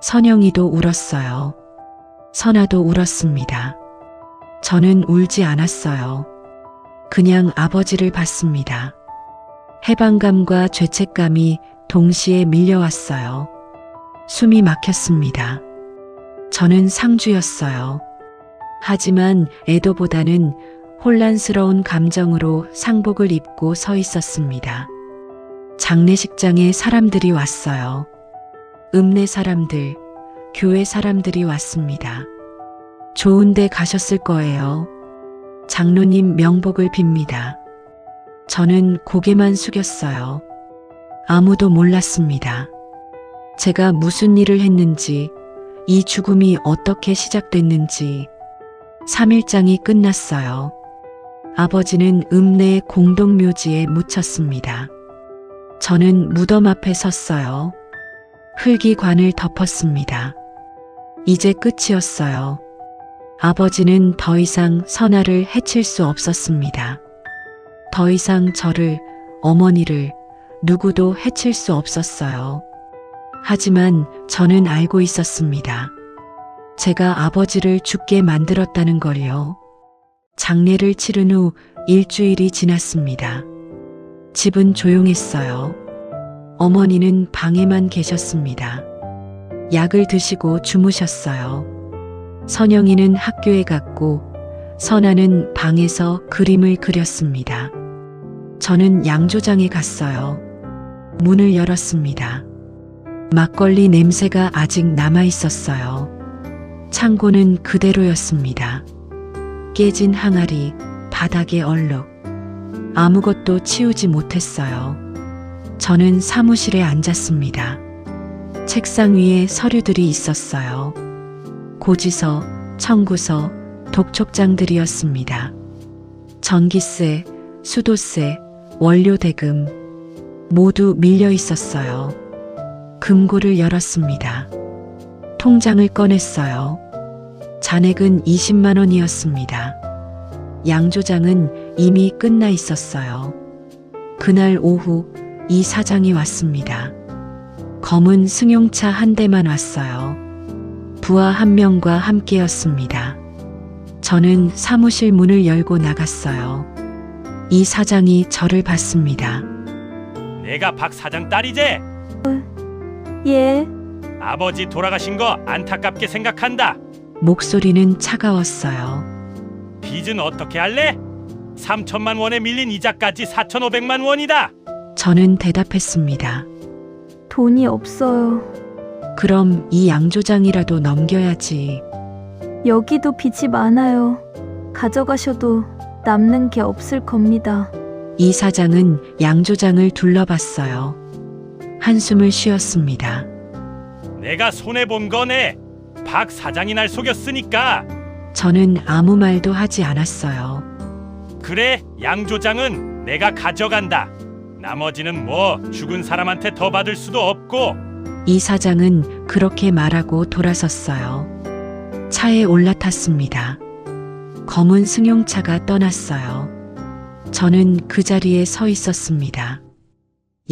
선영이도 울었어요. 선아도 울었습니다. 저는 울지 않았어요. 그냥 아버지를 봤습니다. 해방감과 죄책감이 동시에 밀려왔어요. 숨이 막혔습니다. 저는 상주였어요. 하지만 애도보다는 혼란스러운 감정으로 상복을 입고 서 있었습니다. 장례식장에 사람들이 왔어요. 읍내 사람들, 교회 사람들이 왔습니다. 좋은 데 가셨을 거예요. 장로님 명복을 빕니다. 저는 고개만 숙였어요. 아무도 몰랐습니다. 제가 무슨 일을 했는지, 이 죽음이 어떻게 시작됐는지. 3일장이 끝났어요. 아버지는 읍내 공동묘지에 묻혔습니다. 저는 무덤 앞에 섰어요. 흙이 관을 덮었습니다. 이제 끝이었어요. 아버지는 더 이상 선아를 해칠 수 없었습니다. 더 이상 저를, 어머니를 누구도 해칠 수 없었어요. 하지만 저는 알고 있었습니다. 제가 아버지를 죽게 만들었다는 걸요. 장례를 치른 후 일주일이 지났습니다. 집은 조용했어요. 어머니는 방에만 계셨습니다. 약을 드시고 주무셨어요. 선영이는 학교에 갔고 선아는 방에서 그림을 그렸습니다. 저는 양조장에 갔어요. 문을 열었습니다. 막걸리 냄새가 아직 남아 있었어요. 창고는 그대로였습니다. 깨진 항아리, 바닥에 얼룩. 아무것도 치우지 못했어요. 저는 사무실에 앉았습니다. 책상 위에 서류들이 있었어요. 고지서, 청구서, 독촉장들이었습니다. 전기세, 수도세, 원료 대금 모두 밀려 있었어요. 금고를 열었습니다. 통장을 꺼냈어요. 잔액은 20만 원이었습니다. 양조장은 이미 끝나 있었어요. 그날 오후 이 사장이 왔습니다. 검은 승용차 한 대만 왔어요. 부하 한 명과 함께였습니다. 저는 사무실 문을 열고 나갔어요. 이 사장이 저를 봤습니다. 내가 박 사장 딸이지? 예, 아버지 돌아가신 거 안타깝게 생각한다. 목소리는 차가웠어요. 빚은 어떻게 할래? 3천만 원에 밀린 이자까지 4,500만 원이다. 저는 대답했습니다. 돈이 없어요. 그럼 이 양조장이라도 넘겨야지. 여기도 빚이 많아요. 가져가셔도 남는 게 없을 겁니다. 이 사장은 양조장을 둘러봤어요. 한숨을 쉬었습니다. 내가 손해본 거네. 박 사장이 날 속였으니까. 저는 아무 말도 하지 않았어요. 그래, 양조장은 내가 가져간다. 나머지는 뭐 죽은 사람한테 더 받을 수도 없고. 이 사장은 그렇게 말하고 돌아섰어요. 차에 올라탔습니다. 검은 승용차가 떠났어요. 저는 그 자리에 서 있었습니다.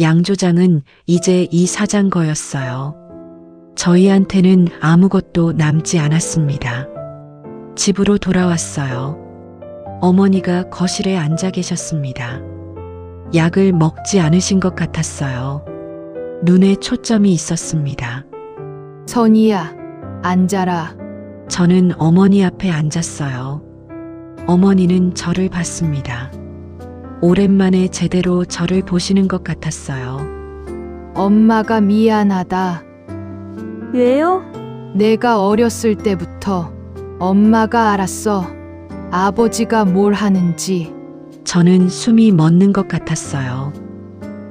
양 조장은 이제 이 사장 거였어요. 저희한테는 아무것도 남지 않았습니다. 집으로 돌아왔어요. 어머니가 거실에 앉아 계셨습니다. 약을 먹지 않으신 것 같았어요. 눈에 초점이 있었습니다. 선이야, 앉아라. 저는 어머니 앞에 앉았어요. 어머니는 저를 봤습니다. 오랜만에 제대로 저를 보시는 것 같았어요. 엄마가 미안하다. 왜요? 내가 어렸을 때부터 엄마가 알았어. 아버지가 뭘 하는지. 저는 숨이 멎는 것 같았어요.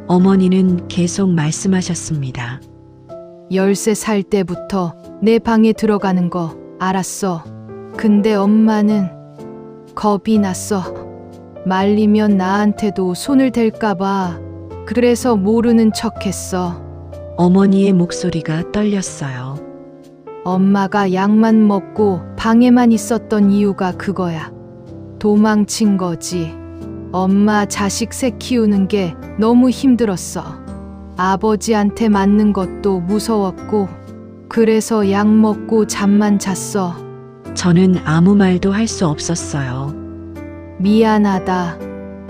어머니는 계속 말씀하셨습니다. 13살 때부터 내 방에 들어가는 거 알았어. 근데 엄마는 겁이 났어. 말리면 나한테도 손을 댈까봐. 그래서 모르는 척 했어. 어머니의 목소리가 떨렸어요. 엄마가 약만 먹고 방에만 있었던 이유가 그거야. 도망친 거지. 엄마 자식 새 키우는 게 너무 힘들었어. 아버지한테 맞는 것도 무서웠고. 그래서 약 먹고 잠만 잤어. 저는 아무 말도 할 수 없었어요. 미안하다.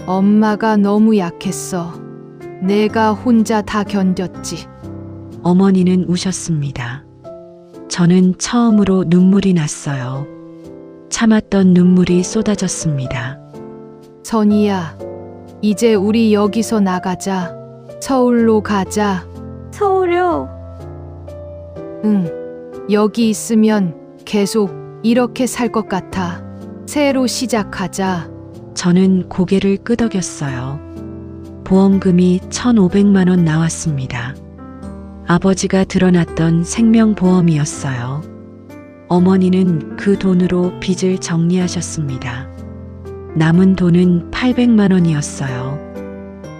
엄마가 너무 약했어. 내가 혼자 다 견뎠지. 어머니는 우셨습니다. 저는 처음으로 눈물이 났어요. 참았던 눈물이 쏟아졌습니다. 선이야, 이제 우리 여기서 나가자. 서울로 가자. 서울요? 응. 여기 있으면 계속 이렇게 살 것 같아. 새로 시작하자. 저는 고개를 끄덕였어요. 보험금이 1,500만 원 나왔습니다. 아버지가 들어놨던 생명보험이었어요. 어머니는 그 돈으로 빚을 정리하셨습니다. 남은 돈은 800만 원이었어요.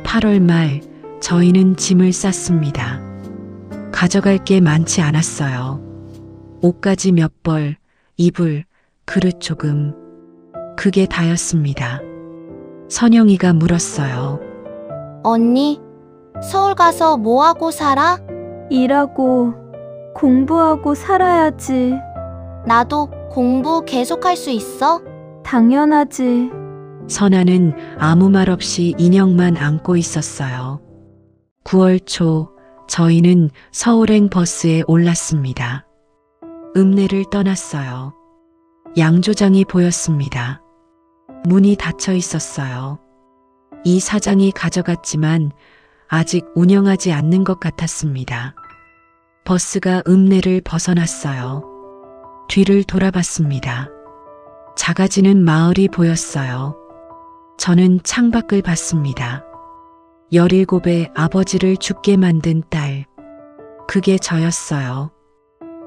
8월 말 저희는 짐을 쌌습니다. 가져갈 게 많지 않았어요. 옷가지 몇 벌, 이불, 그릇 조금. 그게 다였습니다. 선영이가 물었어요. 언니, 서울 가서 뭐 하고 살아? 일하고 공부하고 살아야지. 나도 공부 계속할 수 있어? 당연하지. 선아는 아무 말 없이 인형만 안고 있었어요. 9월 초 저희는 서울행 버스에 올랐습니다. 읍내를 떠났어요. 양조장이 보였습니다. 문이 닫혀 있었어요. 이 사장이 가져갔지만 아직 운영하지 않는 것 같았습니다. 버스가 읍내를 벗어났어요. 뒤를 돌아봤습니다. 작아지는 마을이 보였어요. 저는 창밖을 봤습니다. 17의 아버지를 죽게 만든 딸. 그게 저였어요.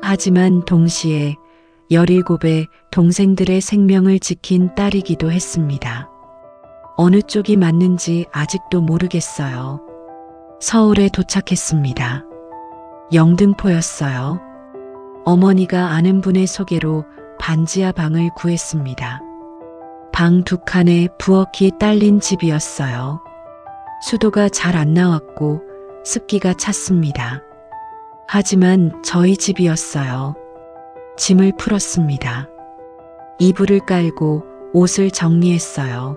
하지만 동시에 17의 동생들의 생명을 지킨 딸이기도 했습니다. 어느 쪽이 맞는지 아직도 모르겠어요. 서울에 도착했습니다. 영등포였어요. 어머니가 아는 분의 소개로 반지하 방을 구했습니다. 방 2칸에 부엌이 딸린 집이었어요. 수도가 잘 안 나왔고 습기가 찼습니다. 하지만 저희 집이었어요. 짐을 풀었습니다. 이불을 깔고 옷을 정리했어요.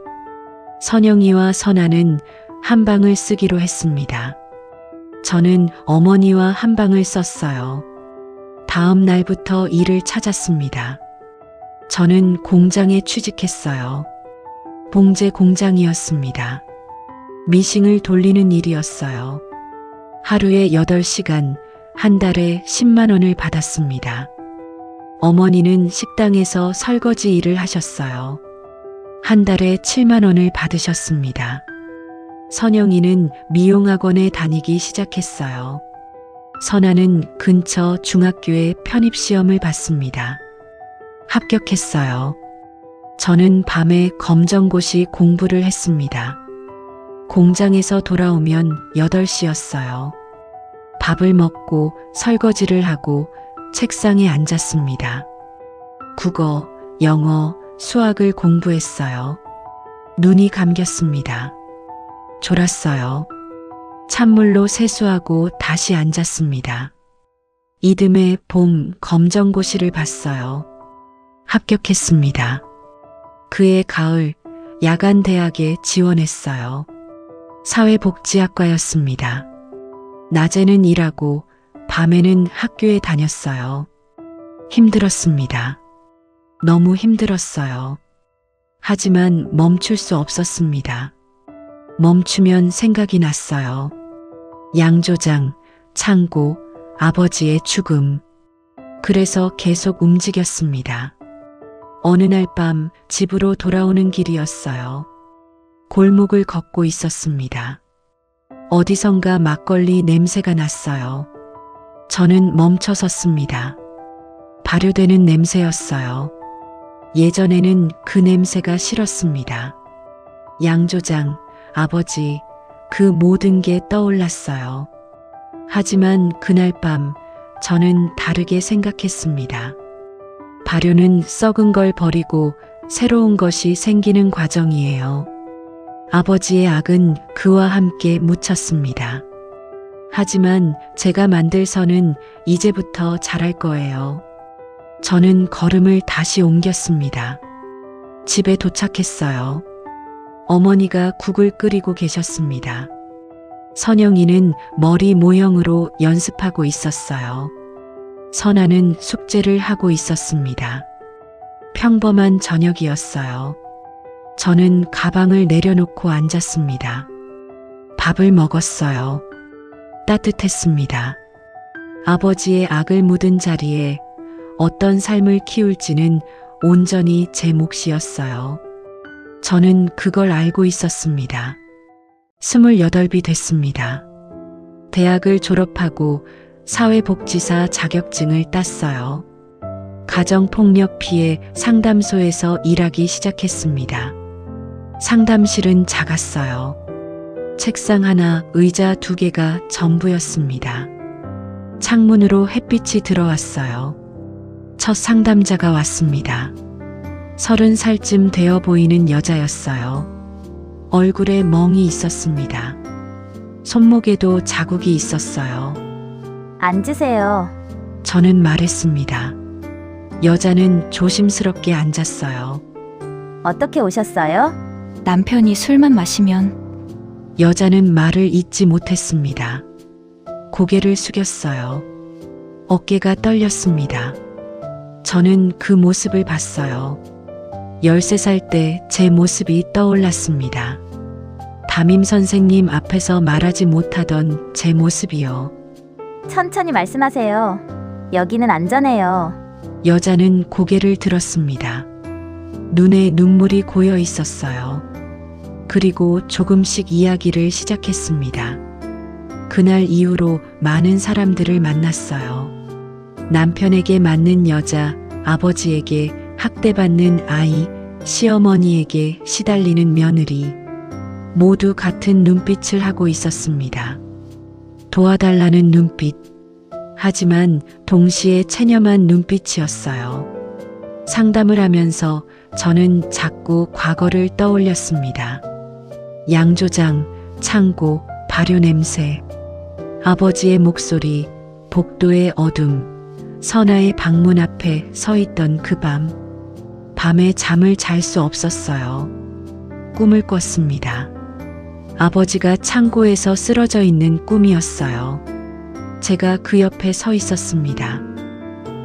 선영이와 선아는 한 방을 쓰기로 했습니다. 저는 어머니와 한 방을 썼어요. 다음 날부터 일을 찾았습니다. 저는 공장에 취직했어요. 봉제 공장이었습니다. 미싱을 돌리는 일이었어요. 하루에 8시간, 한 달에 10만 원을 받았습니다. 어머니는 식당에서 설거지 일을 하셨어요. 한 달에 7만 원을 받으셨습니다. 선영이는 미용학원에 다니기 시작했어요. 선아는 근처 중학교에 편입시험을 봤습니다. 합격했어요. 저는 밤에 검정고시 공부를 했습니다. 공장에서 돌아오면 8시였어요. 밥을 먹고 설거지를 하고 책상에 앉았습니다. 국어, 영어, 수학을 공부했어요. 눈이 감겼습니다. 졸았어요. 찬물로 세수하고 다시 앉았습니다. 이듬해 봄 검정고시를 봤어요. 합격했습니다. 그해 가을 야간 대학에 지원했어요. 사회복지학과였습니다. 낮에는 일하고 밤에는 학교에 다녔어요. 힘들었습니다. 너무 힘들었어요. 하지만 멈출 수 없었습니다. 멈추면 생각이 났어요. 양조장, 창고, 아버지의 죽음. 그래서 계속 움직였습니다. 어느 날 밤 집으로 돌아오는 길이었어요. 골목을 걷고 있었습니다. 어디선가 막걸리 냄새가 났어요. 저는 멈춰 섰습니다. 발효되는 냄새였어요. 예전에는 그 냄새가 싫었습니다. 양조장, 아버지, 그 모든 게 떠올랐어요. 하지만 그날 밤 저는 다르게 생각했습니다. 발효는 썩은 걸 버리고 새로운 것이 생기는 과정이에요. 아버지의 악은 그와 함께 묻혔습니다. 하지만 제가 만들 선은 이제부터 자랄 거예요. 저는 걸음을 다시 옮겼습니다. 집에 도착했어요. 어머니가 국을 끓이고 계셨습니다. 선영이는 머리 모형으로 연습하고 있었어요. 선아는 숙제를 하고 있었습니다. 평범한 저녁이었어요. 저는 가방을 내려놓고 앉았습니다. 밥을 먹었어요. 따뜻했습니다. 아버지의 악을 묻은 자리에 어떤 삶을 키울지는 온전히 제 몫이었어요. 저는 그걸 알고 있었습니다. 28이 됐습니다. 대학을 졸업하고 사회복지사 자격증을 땄어요. 가정폭력 피해 상담소에서 일하기 시작했습니다. 상담실은 작았어요. 책상 하나, 의자 2개가 전부였습니다. 창문으로 햇빛이 들어왔어요. 첫 상담자가 왔습니다. 30살쯤 되어 보이는 여자였어요. 얼굴에 멍이 있었습니다. 손목에도 자국이 있었어요. 앉으세요. 저는 말했습니다. 여자는 조심스럽게 앉았어요. 어떻게 오셨어요? 남편이 술만 마시면 여자는 말을 잇지 못했습니다. 고개를 숙였어요. 어깨가 떨렸습니다. 저는 그 모습을 봤어요. 13살 때 제 모습이 떠올랐습니다. 담임 선생님 앞에서 말하지 못하던 제 모습이요. 천천히 말씀하세요. 여기는 안전해요. 여자는 고개를 들었습니다. 눈에 눈물이 고여 있었어요. 그리고 조금씩 이야기를 시작했습니다. 그날 이후로 많은 사람들을 만났어요. 남편에게 맞는 여자, 아버지에게 학대받는 아이, 시어머니에게 시달리는 며느리. 모두 같은 눈빛을 하고 있었습니다. 도와달라는 눈빛. 하지만 동시에 체념한 눈빛이었어요. 상담을 하면서 저는 자꾸 과거를 떠올렸습니다. 양조장, 창고, 발효 냄새, 아버지의 목소리, 복도의 어둠, 선아의 방문 앞에 서 있던 그 밤. 밤에 잠을 잘 수 없었어요. 꿈을 꿨습니다. 아버지가 창고에서 쓰러져 있는 꿈이었어요. 제가 그 옆에 서 있었습니다.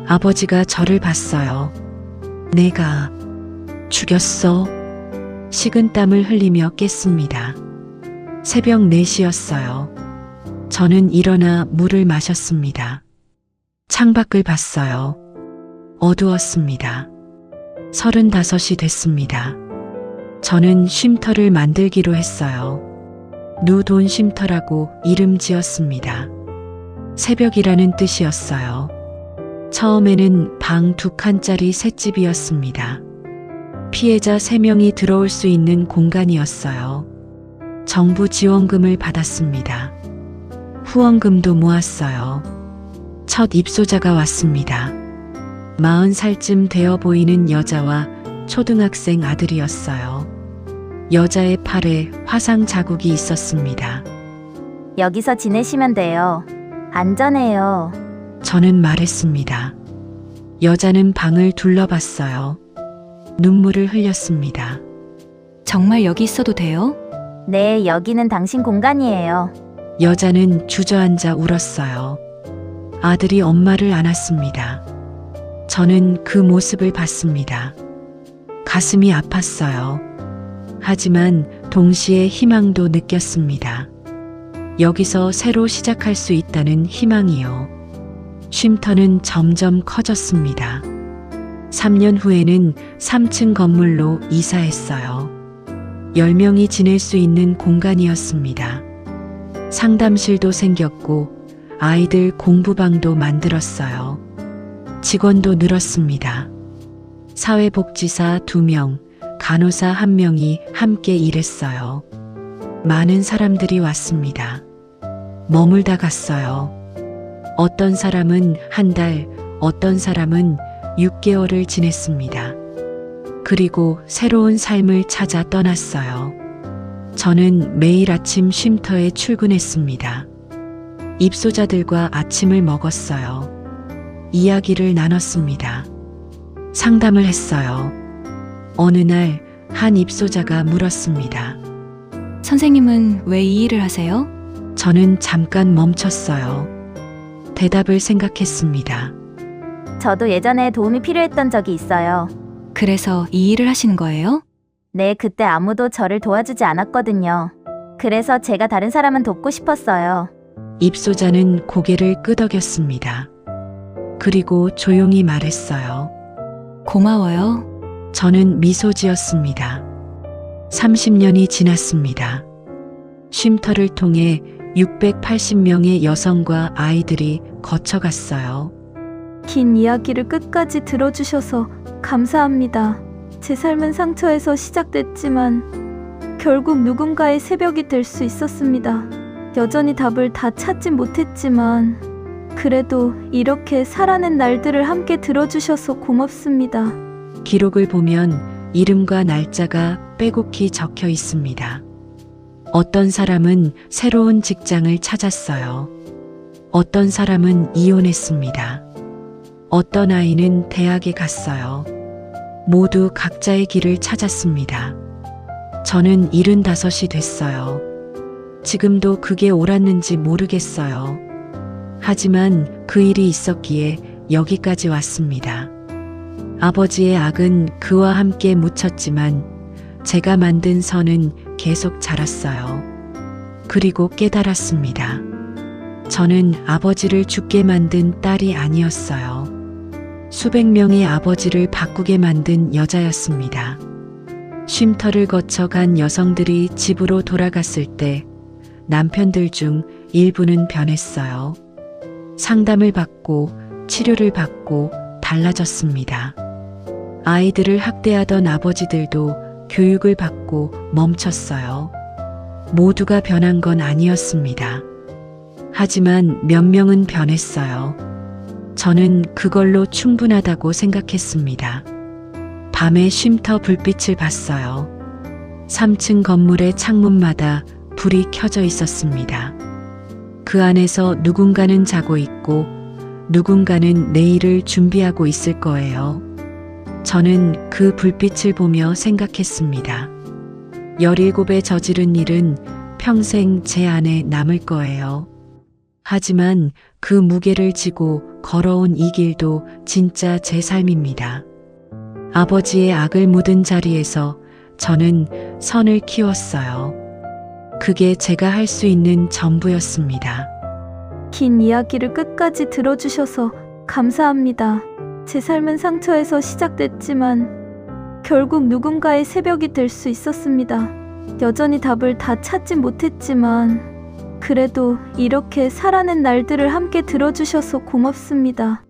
아버지가 저를 봤어요. 내가 죽였어? 식은땀을 흘리며 깼습니다. 새벽 4시였어요. 저는 일어나 물을 마셨습니다. 창밖을 봤어요. 어두웠습니다. 35이 됐습니다. 저는 쉼터를 만들기로 했어요. 누돈 쉼터라고 이름 지었습니다. 새벽이라는 뜻이었어요. 처음에는 방 2칸짜리 셋집이었습니다. 피해자 3명이 들어올 수 있는 공간이었어요. 정부 지원금을 받았습니다. 후원금도 모았어요. 첫 입소자가 왔습니다. 40살쯤 되어 보이는 여자와 초등학생 아들이었어요. 여자의 팔에 화상 자국이 있었습니다. 여기서 지내시면 돼요. 안전해요. 저는 말했습니다. 여자는 방을 둘러봤어요. 눈물을 흘렸습니다. 정말 여기 있어도 돼요? 네, 여기는 당신 공간이에요. 여자는 주저앉아 울었어요. 아들이 엄마를 안았습니다. 저는 그 모습을 봤습니다. 가슴이 아팠어요. 하지만 동시에 희망도 느꼈습니다. 여기서 새로 시작할 수 있다는 희망이요. 쉼터는 점점 커졌습니다. 3년 후에는 3층 건물로 이사했어요. 10명이 지낼 수 있는 공간이었습니다. 상담실도 생겼고 아이들 공부방도 만들었어요. 직원도 늘었습니다. 사회복지사 2명, 간호사 1명이 함께 일했어요. 많은 사람들이 왔습니다. 머물다 갔어요. 어떤 사람은 한 달, 어떤 사람은 6개월을 지냈습니다. 그리고 새로운 삶을 찾아 떠났어요. 저는 매일 아침 쉼터에 출근했습니다. 입소자들과 아침을 먹었어요. 이야기를 나눴습니다. 상담을 했어요. 어느 날 한 입소자가 물었습니다. 선생님은 왜 이 일을 하세요? 저는 잠깐 멈췄어요. 대답을 생각했습니다. 저도 예전에 도움이 필요했던 적이 있어요. 그래서 이 일을 하시는 거예요? 네, 그때 아무도 저를 도와주지 않았거든요. 그래서 제가 다른 사람은 돕고 싶었어요. 입소자는 고개를 끄덕였습니다. 그리고 조용히 말했어요. 고마워요. 저는 미소 지었습니다. 30년이 지났습니다. 쉼터를 통해 680명의 여성과 아이들이 거쳐갔어요. 긴 이야기를 끝까지 들어주셔서 감사합니다. 제 삶은 상처에서 시작됐지만 결국 누군가의 새벽이 될 수 있었습니다. 여전히 답을 다 찾진 못했지만 그래도 이렇게 살아낸 날들을 함께 들어주셔서 고맙습니다. 기록을 보면 이름과 날짜가 빼곡히 적혀 있습니다. 어떤 사람은 새로운 직장을 찾았어요. 어떤 사람은 이혼했습니다. 어떤 아이는 대학에 갔어요. 모두 각자의 길을 찾았습니다. 저는 75이 됐어요. 지금도 그게 옳았는지 모르겠어요. 하지만 그 일이 있었기에 여기까지 왔습니다. 아버지의 악은 그와 함께 묻혔지만 제가 만든 선은 계속 자랐어요. 그리고 깨달았습니다. 저는 아버지를 죽게 만든 딸이 아니었어요. 수백 명의 아버지를 바꾸게 만든 여자였습니다. 쉼터를 거쳐간 여성들이 집으로 돌아갔을 때 남편들 중 일부는 변했어요. 상담을 받고 치료를 받고 달라졌습니다. 아이들을 학대하던 아버지들도 교육을 받고 멈췄어요. 모두가 변한 건 아니었습니다. 하지만 몇 명은 변했어요. 저는 그걸로 충분하다고 생각했습니다. 밤에 쉼터 불빛을 봤어요. 3층 건물의 창문마다 불이 켜져 있었습니다. 그 안에서 누군가는 자고 있고 누군가는 내일을 준비하고 있을 거예요. 저는 그 불빛을 보며 생각했습니다. 17에 저지른 일은 평생 제 안에 남을 거예요. 하지만 그 무게를 지고 걸어온 이 길도 진짜 제 삶입니다. 아버지의 악을 묻은 자리에서 저는 선을 키웠어요. 그게 제가 할 수 있는 전부였습니다. 긴 이야기를 끝까지 들어주셔서 감사합니다. 제 삶은 상처에서 시작됐지만 결국 누군가의 새벽이 될 수 있었습니다. 여전히 답을 다 찾진 못했지만 그래도 이렇게 살아낸 날들을 함께 들어주셔서 고맙습니다.